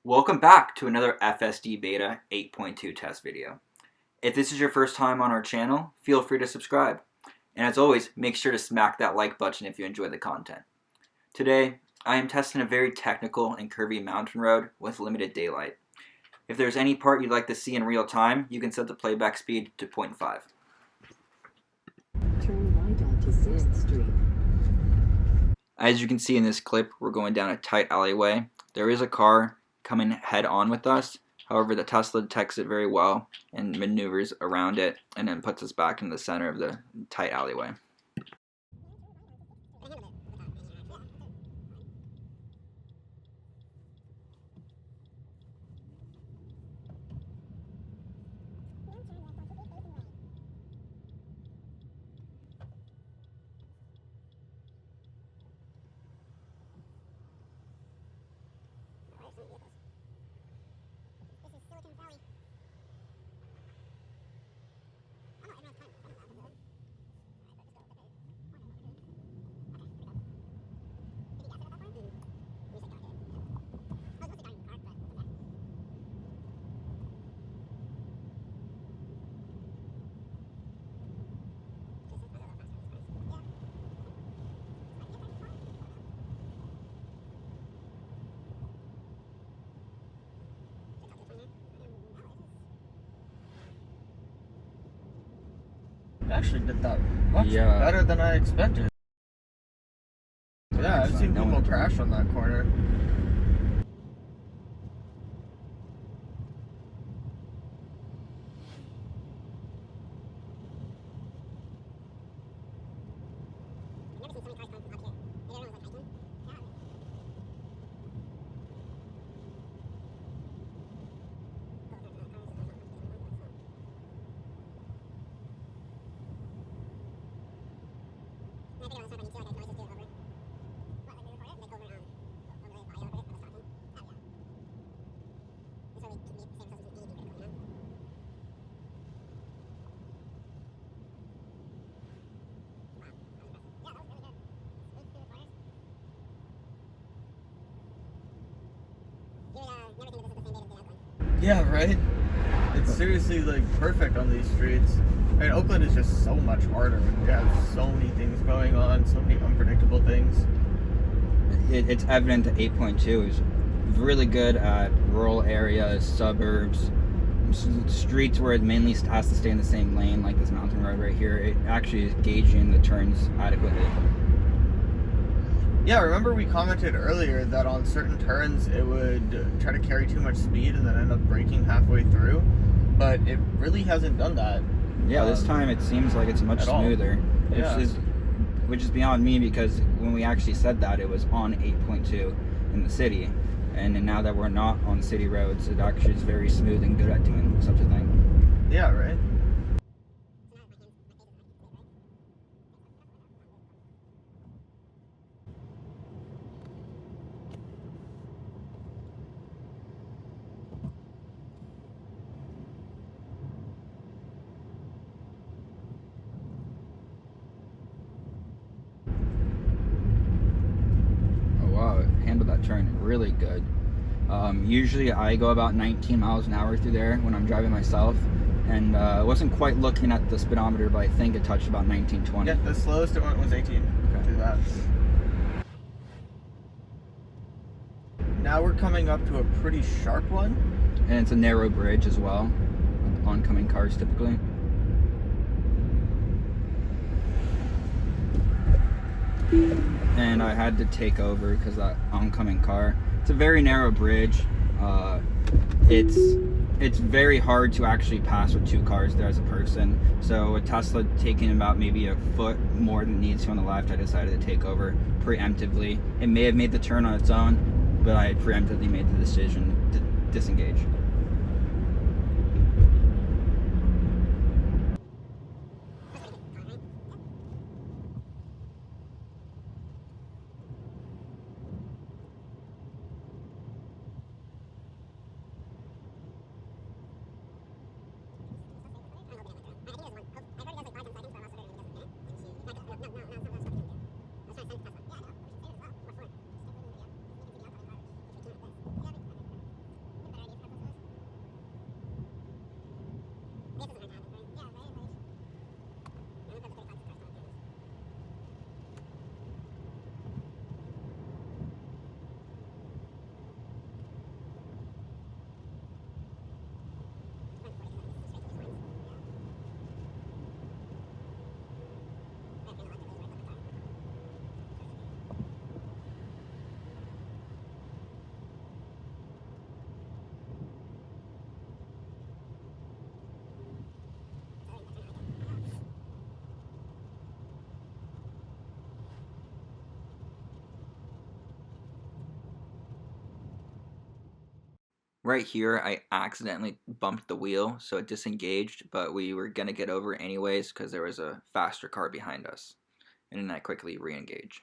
Welcome back to another FSD Beta 8.2 test video. If this is your first time on our channel, feel free to subscribe. And as always, make sure to smack that like button if you enjoy the content. Today, I am testing a very technical and curvy mountain road with limited daylight. If there's any part you'd like to see in real time, you can set the playback speed to 0.5. Turn right onto 6th Street. As you can see in this clip, we're going down a tight alleyway. There is a car coming head on with us. However, the Tesla detects it very well and maneuvers around it and then puts us back in the center of the tight alleyway. Actually did that much better than I expected. Yeah, I've seen people crash on that corner. Yeah, right? It's seriously like perfect on these streets. I mean, Oakland is just so much harder. We have so many things going on, so many unpredictable things. It's evident that 8.2 is really good at rural areas, suburbs, streets where it mainly has to stay in the same lane, like this mountain road right here. It actually is gauging the turns adequately. Yeah, remember we commented earlier that on certain turns it would try to carry too much speed and then end up braking halfway through, but it really hasn't done that. Yeah, this time it seems like it's much smoother, which is beyond me, because when we actually said that, it was on 8.2 in the city, and now that we're not on city roads, it actually is very smooth and good at doing such a thing. Yeah, right? Handled that turn really good. Usually I go about 19 miles an hour through there when I'm driving myself, and I wasn't quite looking at the speedometer, but I think it touched about 19-20. Yeah, the slowest it went was 18. Okay. Do that. Now we're coming up to a pretty sharp one. And it's a narrow bridge as well, with oncoming cars typically. And I had to take over because that oncoming car. It's a very narrow bridge. It's very hard to actually pass with two cars there as a person. So a Tesla taking about maybe a foot more than it needs to on the left, I decided to take over preemptively. It may have made the turn on its own, but I preemptively made the decision to disengage. Right here, I accidentally bumped the wheel, so it disengaged, but we were going to get over anyways because there was a faster car behind us. And then I quickly re-engage.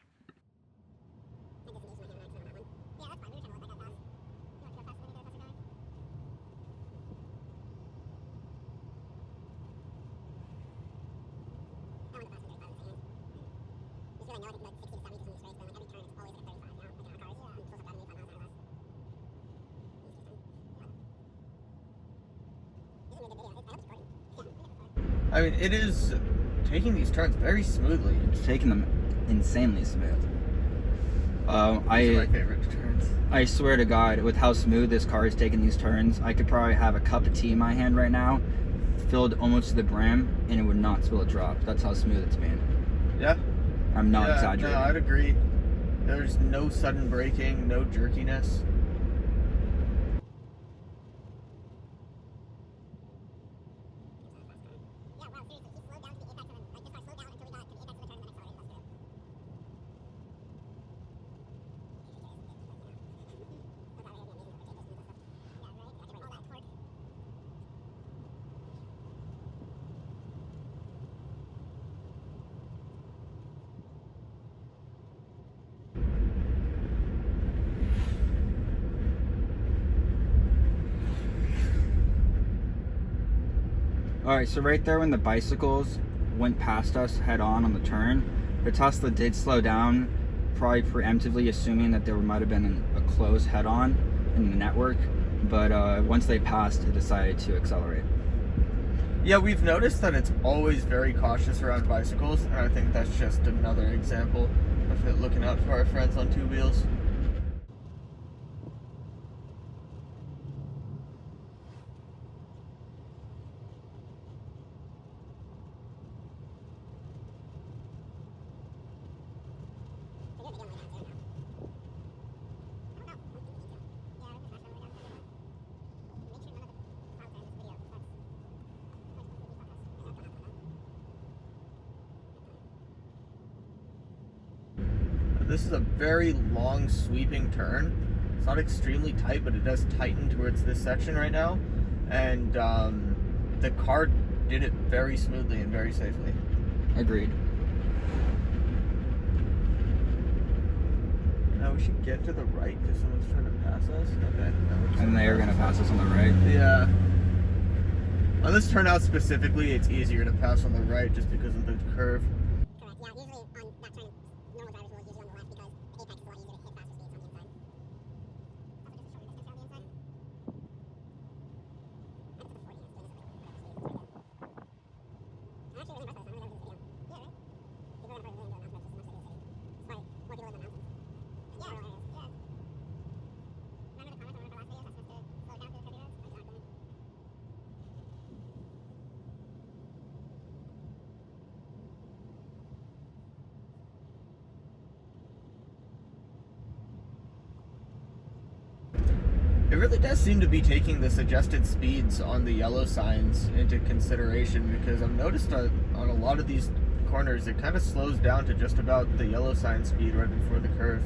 I mean, it is taking these turns very smoothly. It's taking them insanely smooth. These are my favorite turns. I swear to God, with how smooth this car is taking these turns, I could probably have a cup of tea in my hand right now, filled almost to the brim, and it would not spill a drop. That's how smooth it's been. Yeah. I'm not exaggerating. No, I'd agree. There's no sudden braking, no jerkiness. Alright, so right there when the bicycles went past us head on the turn, the Tesla did slow down, probably preemptively assuming that there might have been a close head on in the network, but once they passed, it decided to accelerate. Yeah, we've noticed that it's always very cautious around bicycles, and I think that's just another example of it looking out for our friends on two wheels. This is a very long sweeping turn. It's not extremely tight, but it does tighten towards this section right now. And the car did it very smoothly and very safely. Agreed. Now we should get to the right because someone's trying to pass us. Okay. And they are going to pass us on the right. Yeah. On this turnout specifically, it's easier to pass on the right just because of the curve. It really does seem to be taking the suggested speeds on the yellow signs into consideration, because I've noticed on a lot of these corners it kind of slows down to just about the yellow sign speed right before the curve.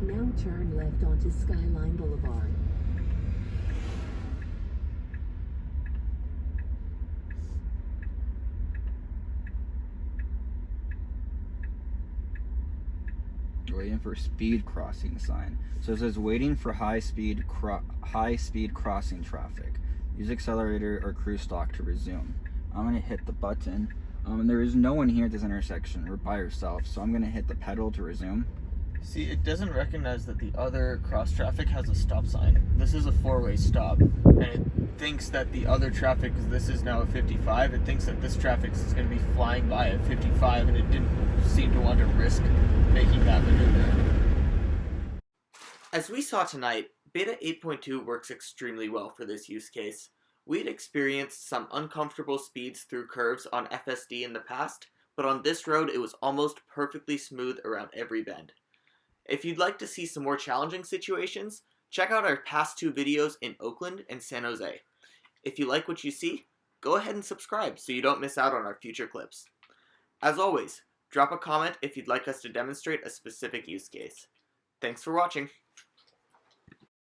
Now turn left onto Skyline Boulevard. Waiting for speed crossing sign. So it says waiting for high speed crossing traffic. Use accelerator or cruise stop to resume. I'm gonna hit the button. There is no one here at this intersection. We're by ourselves, so I'm gonna hit the pedal to resume. See, it doesn't recognize that the other cross traffic has a stop sign. This is a four-way stop, and it thinks that the other traffic, because this is now a 55, it thinks that this traffic is going to be flying by at 55, and it didn't seem to want to risk making that maneuver. As we saw tonight, Beta 8.2 works extremely well for this use case. We'd experienced some uncomfortable speeds through curves on FSD in the past, but on this road it was almost perfectly smooth around every bend. If you'd like to see some more challenging situations, check out our past 2 videos in Oakland and San Jose. If you like what you see, go ahead and subscribe so you don't miss out on our future clips. As always, drop a comment if you'd like us to demonstrate a specific use case. Thanks for watching.